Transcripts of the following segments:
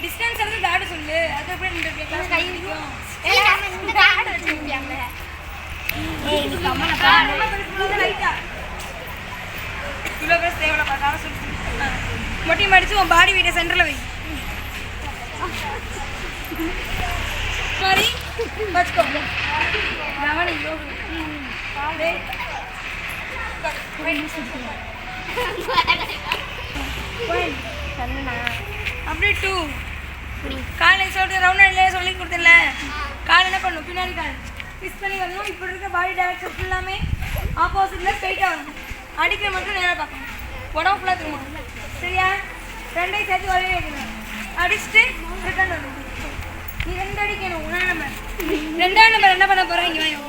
Distance வந்து dot சொல்லு. அது எப்படி நின்னுட்டு கிளாஸ் கை நிக்கும். இந்த டாட் வச்சிருப்பியாங்க. நீ கம்மன பா. லைட்டா. இவ்வளோ பேர் தேவல பார்த்தாலும் சொல்லு. மொட்டி மடிச்சு உன் பாடி வெயிட்ட சென்டர்ல வை. மாதிரி வச்சுக்கோ. கவனி யோகு. டேய். அப்படியே 2 காலையில் சொல்லிட்டு ரவுண்ட் சொல்லி கொடுத்தல. கால் என்ன பண்ணும், பின்னாடி கால் ஃபிக்ஸ் பண்ணி வரணும். இப்படி இருக்க பாடி டைரக்ஷன் ஃபுல்லாமே ஆப்போசிட்டில் ஸ்ட்ரைட்டாக வரணும். அடிக்கிற மட்டும் நேராக பார்க்கணும். உடம்பு ஃபுல்லாக திரும்பணும். சரியா? ரெண்டையும் சேர்த்து வரைய வைக்கணும். அடிச்சுட்டு ரிட்டர்ன் வரணும். நீ 2 அடிக்கணும். 1ஆம் நம்பர் 2ஆம் நம்பர் என்ன பண்ண போகிறேன் இங்கே வாங்க.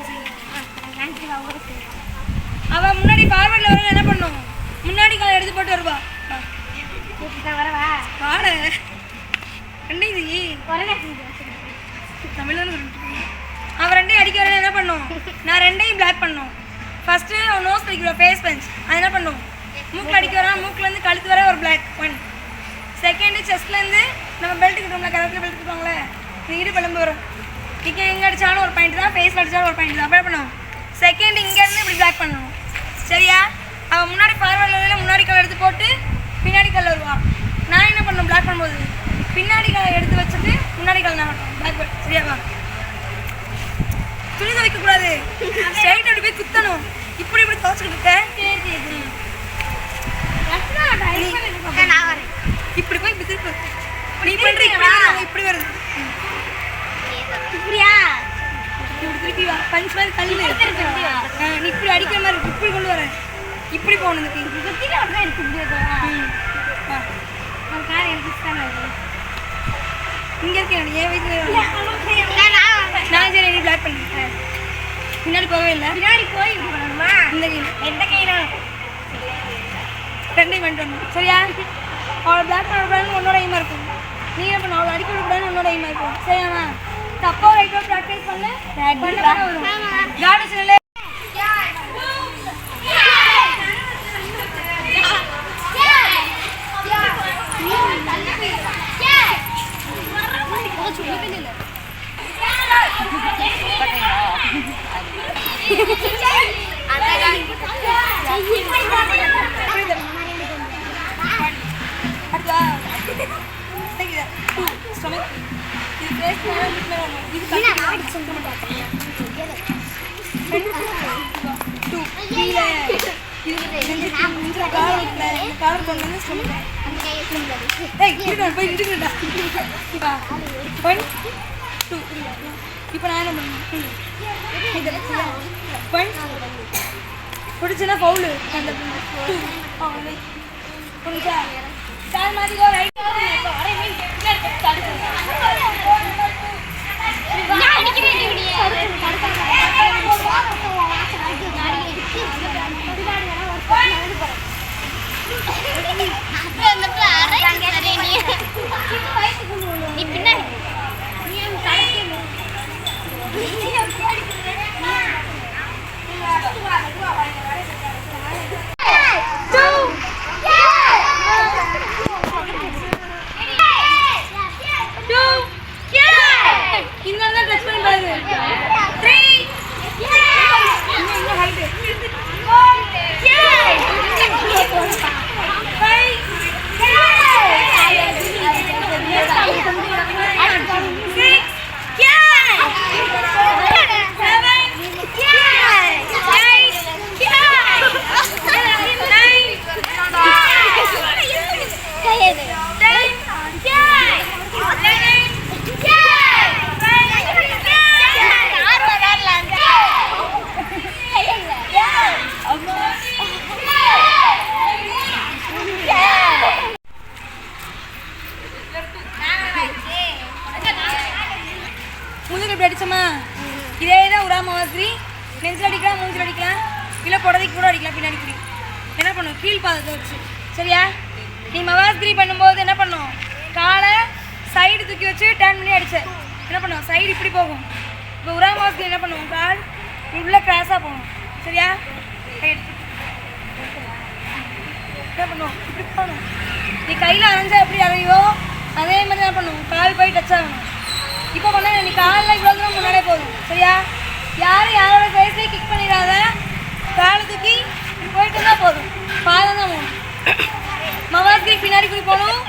அவள் முன்னாடி ஃபார்வர்டில் வர என்ன பண்ணும், முன்னாடி காலை எடுத்து போட்டு வருவா. வரவா வாட ரெண்டையும் தமிழ் அவன் ரெண்டையும் அடிக்க வர என்ன பண்ணும், நான் ரெண்டையும் பிளாக் பண்ணும். ஃபஸ்ட்டு அவன் நோஸ் அடிக்கிற ஃபேஸ் பஞ்ச் அது என்ன பண்ணும், மூக்கில் அடிக்க வரான். மூக்கிலேருந்து கழுத்து வர ஒரு பிளாக் 1. செகண்டு செஸ்ட்லேருந்து நம்ம பெல்ட் கிட்டோம்ல, கழுத்தில் பெல்ட் கிட்டோம்ல, இங்கிட்டு பழம்பு வரும். இங்கே எங்கே அடித்தாலும் ஒரு பாயிண்ட் தான், ஃபேஸில் அடித்தாலும் ஒரு பாயிண்ட் தான். அப்போ பண்ணும் செகண்ட் இங்கேருந்து இப்படி பிளாக் பண்ணணும். சரியா? அவன் முன்னாடி ஃபார்வர்டில் முன்னாடி கால் எடுத்து போட்டு பின்னாடி கால் வருவான். நான் என்ன பண்ணணும், பிளாக் பண்ணும்போது பின்னாடி காலை எடுத்து வச்சுட்டு முன்னாடி கால் நான் பிளாக் பண்ண. சரியாவா? துணி துவைக்கக்கூடாது, ஸ்ட்ரைட் அப்படி போய் குத்தணும். இப்படி இப்படி துவைச்சிக்கிட்டு இப்படி போய் இப்படி திருப்பு. நீ பண்ணுற இப்படி வருது. இப்படியா இப்படி திருப்பி வா. பஞ்ச் மாதிரி தள்ளி நீ இப்படி அடிக்கிற மாதிரி இருக்கு. இப்படி கொண்டு வர, இப்படி போகணும். இங்கே இருக்கேன் என் வீட்டில். நான் சரி நீ பிளாக் பண்ணிட்டேன். பின்னாடி போகவே இல்லை. பின்னாடி போய் பண்ணணுமா? இந்த கையில் எந்த கையில ரெண்டையும் பண்ணிட்டு வரணும். சரியா? அவளை பிளாக் பண்ணக்கூடாதுன்னு உன்னோட எய்மாக இருக்கும். நீ என்ன பண்ண, அவளை அடிக்க விடக்கூடாதுன்னு உன்னோட எய்மாக இருக்கும். சரியாண்ணா? தப்போ ரைட்டோ ப்ராக்டிஸ் பண்ணு. காடு சொல்லு. இப்போ நான் என்ன பண்ணேன், பிடிச்சுன்னா பவுலு புரிஞ்சா சார் மாதிரி ரைட். நீ பின்னாடி இன்னும் டச் பண்ணி பாருங்க. 3 இன்னும் ஹைட் 3 அடிச்சோமா? இதே தான் உராமா மாதிரி நெஞ்சில் அடிக்கலாம், மூஞ்சில் அடிக்கலாம், இல்லை புடவைக்கு கூட அடிக்கலாம். பின்னாடி குடி என்ன பண்ணும், கீழ் பாதத்தை வச்சு. சரியா? நீ மவாஸ்கிரி பண்ணும்போது என்ன பண்ணும், காலை சைடு தூக்கி வச்சு டர்ன் பண்ணி அடிச்ச என்ன பண்ணும், சைடு இப்படி போகும். இப்போ உராமாஸ்கிரி என்ன பண்ணுவோம், கால் உள்ள கிராஸாக போகும். சரியா? என்ன பண்ணுவோம், இப்படி போகணும். நீ கையில் அரைஞ்சா எப்படி அறையோ அதே மாதிரி என்ன பண்ணும், கால் போய் டச் ஆகணும். இப்போ பண்ண நீ காலில் இவ்வளோ தூரம் முன்னாடியே போதும். சரியா? யாரும் யாரோட ஃபேஸ்லேயே கிக் பண்ணிடாத. காலை தூக்கி போயிட்டு இருந்தால் போதும். பாதம் தான் போகணும். மவாஸ்கிரி பின்னாடி கூடி போகணும்.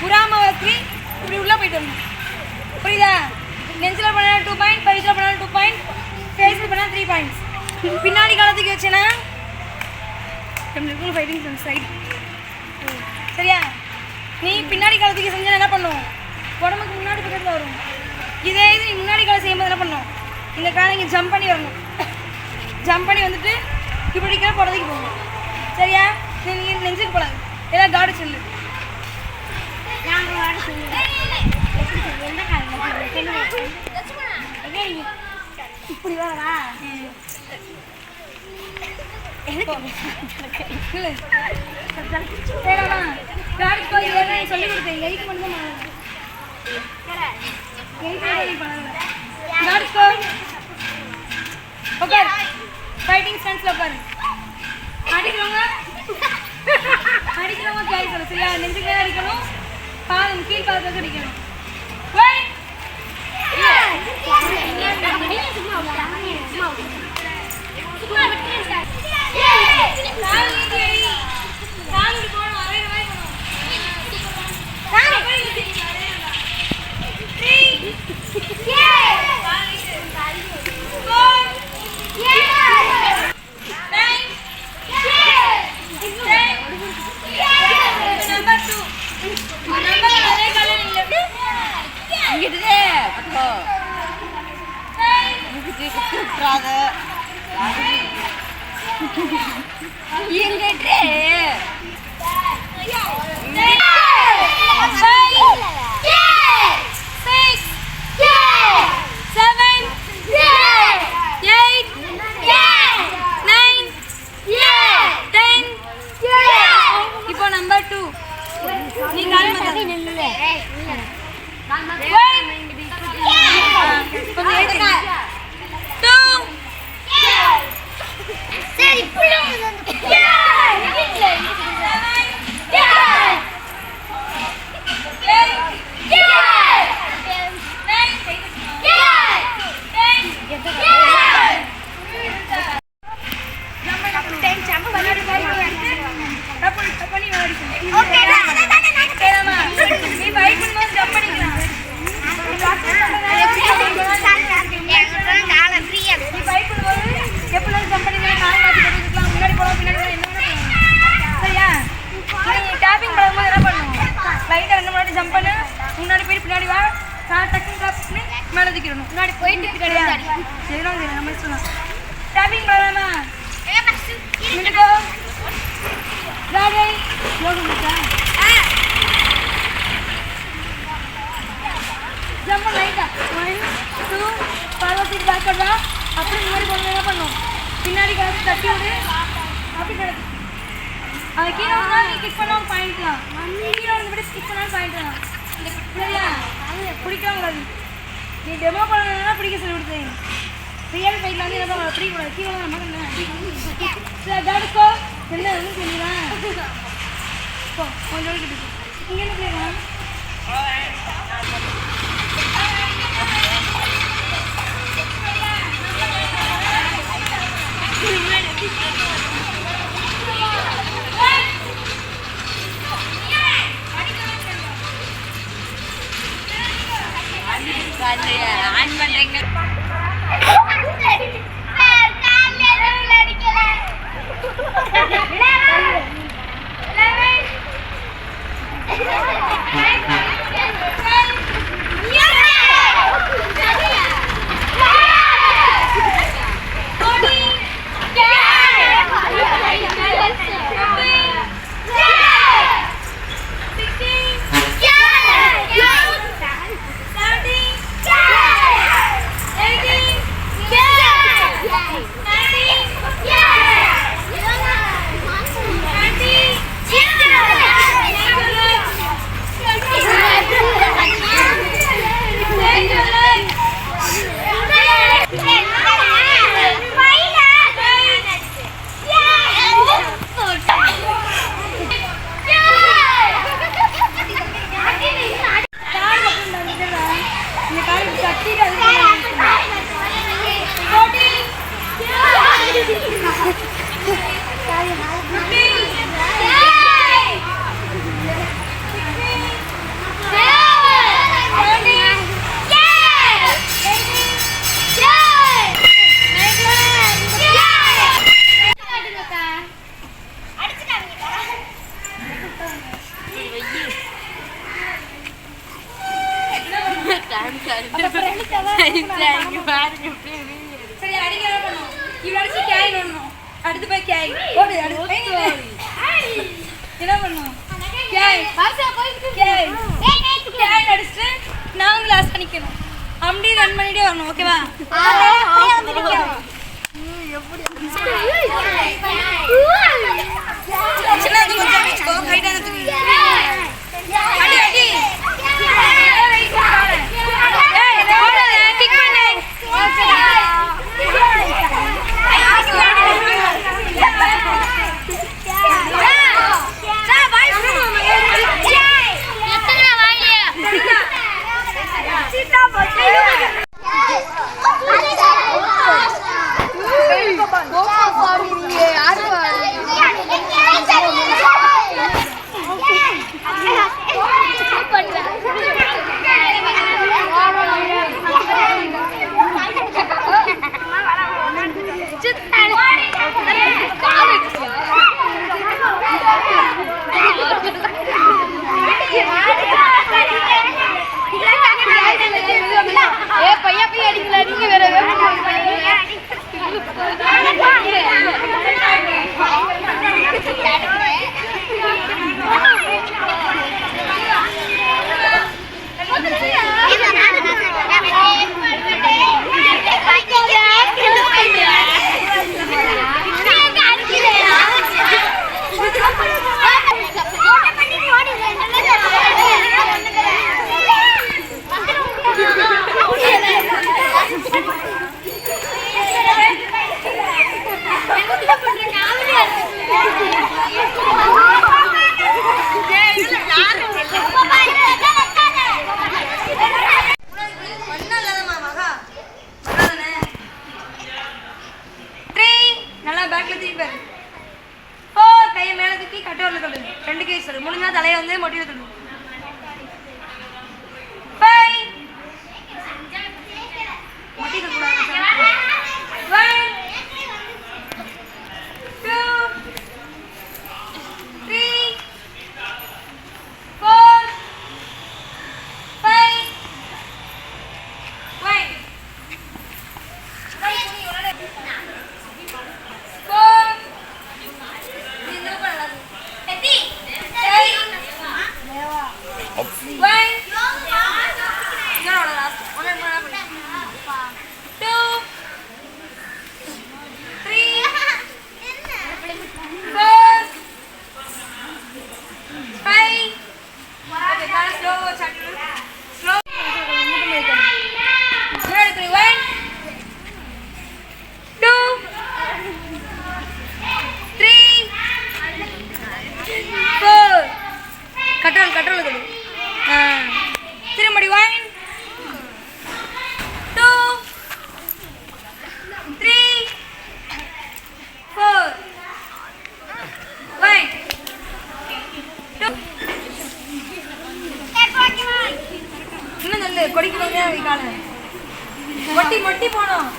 புறா மவாஸ்கிரி இப்படி உள்ளே போயிட்டு வரணும். புரியுதா? நெஞ்சில் பண்ணால் 2 பாயிண்ட், பயிற்சியில் பண்ணால் 2 பாயிண்ட், ஃபேஸில் பண்ணால் 3 பாயிண்ட்ஸ். பின்னாடி காலத்துக்கு வச்சேன்னா நம்மளுக்கு ஃபைட்டிங் ஃப்ரெண்ட் சைடு. சரியா? நீ பின்னாடி காலத்துக்கு செஞ்சா என்ன பண்ணும், உடம்புக்கு முன்னாடி பக்கத்தில் வரும். இதே இது நீ முன்னாடி காலம் செய்யும்போது என்ன பண்ணும், இந்த காலம் இங்கே ஜம்ப் பண்ணி வரணும். ஜம்ப் பண்ணி வந்துட்டு இப்படி கீழே புடதைக்கு போகணும். சரியா? நீங்கள் நெஞ்சுக்கு போடாது, ஏதாவது காடு சொல்லு. இப்படி வரவா? இல்லை சரிம்மா, காடுக்கு போய் ஏதாவது சொல்லி கொடுத்தேன். எயிட் மட்டும் தான் காடுக்கு உட்காரு. ஃபைட்டிங் ஸ்டான்ஸில் உட்காரு. அடிக்கிறவங்க கேள்வி சொல்லு. சரியா? நெஞ்சுக்கு மேலே அடிக்கணும், பாதம் கீழ் பாதத்துக்கு அடிக்கணும். இப்போ நம்பர் 2 நீ கால் சரி ஜம்ப் பண்ணு, முன்னாடி போய் பின்னாடி வா, டக்குன்னு காப்பிட்டு மேலே தூக்கிடணும். முன்னாடி போயிட்டு கிடையாது எதுவும் நம்ம சொல்லலாம். டேப்பிங் பண்ணலாமா? நின்றுக்கோ. ராஜை யோகம் இருக்கா? ஜம்ப் லைட்டா 1 2 பார்வதி பேக் பண்ணா. அப்படி முன்னாடி போகணும். என்ன பண்ணும், பின்னாடி கிடச்சி தட்டி விடு. அப்படி கிடச்சி அது கீழே வந்தா நீ கிக் பண்ணால் பாயிண்ட்லாம். கீழே வந்து விட கிக் பண்ணாலும் பாயிண்ட்லாம். சரியா? பிடிக்காம நீ டெமோ பண்ணணும்னா பிடிக்க சொல்லி கொடுத்தேன். ரியல் ஃபைட்டில் வந்து என்ன பண்ண பிடிக்கூடாது. கீழே தான் நம்ம என்ன சரி தடுக்கோ என்ன ஒன்றும் சொல்லிடுறேன். இப்போ கொஞ்சம் கிட்ட இங்கே என்ன கேட்கலாம். ஆன் பண்றீங்க. சரி அடிக்க என்ன பண்ணும் இவ்வளோ அடிச்சு கேரி பண்ணணும் அடுத்து போய் கேரி போடு அடுத்து போய் என்ன பண்ணும் கேரி கேரி அடிச்சுட்டு நாங்கள் லாஸ்ட் பண்ணிக்கணும் அப்படி ரன் பண்ணிட்டே வரணும் ஓகேவா சின்ன கொஞ்சம் வச்சுக்கோ கைட்டான தூக்கி அடி அடி முடிஞ்சா தலையை வந்து மொட்டியில் தள்ளுவோம் மொட்டியில் கூடாது 1 2 3 4 5 1 கட்டல் திரும்படி 1 2 3 4 1 இன்னும் நல்ல கொடிக்கு வந்து கால மொட்டி மொட்டி போனோம்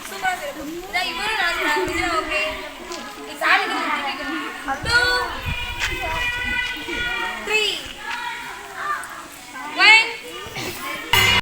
சூப்பரா இவரும் நான்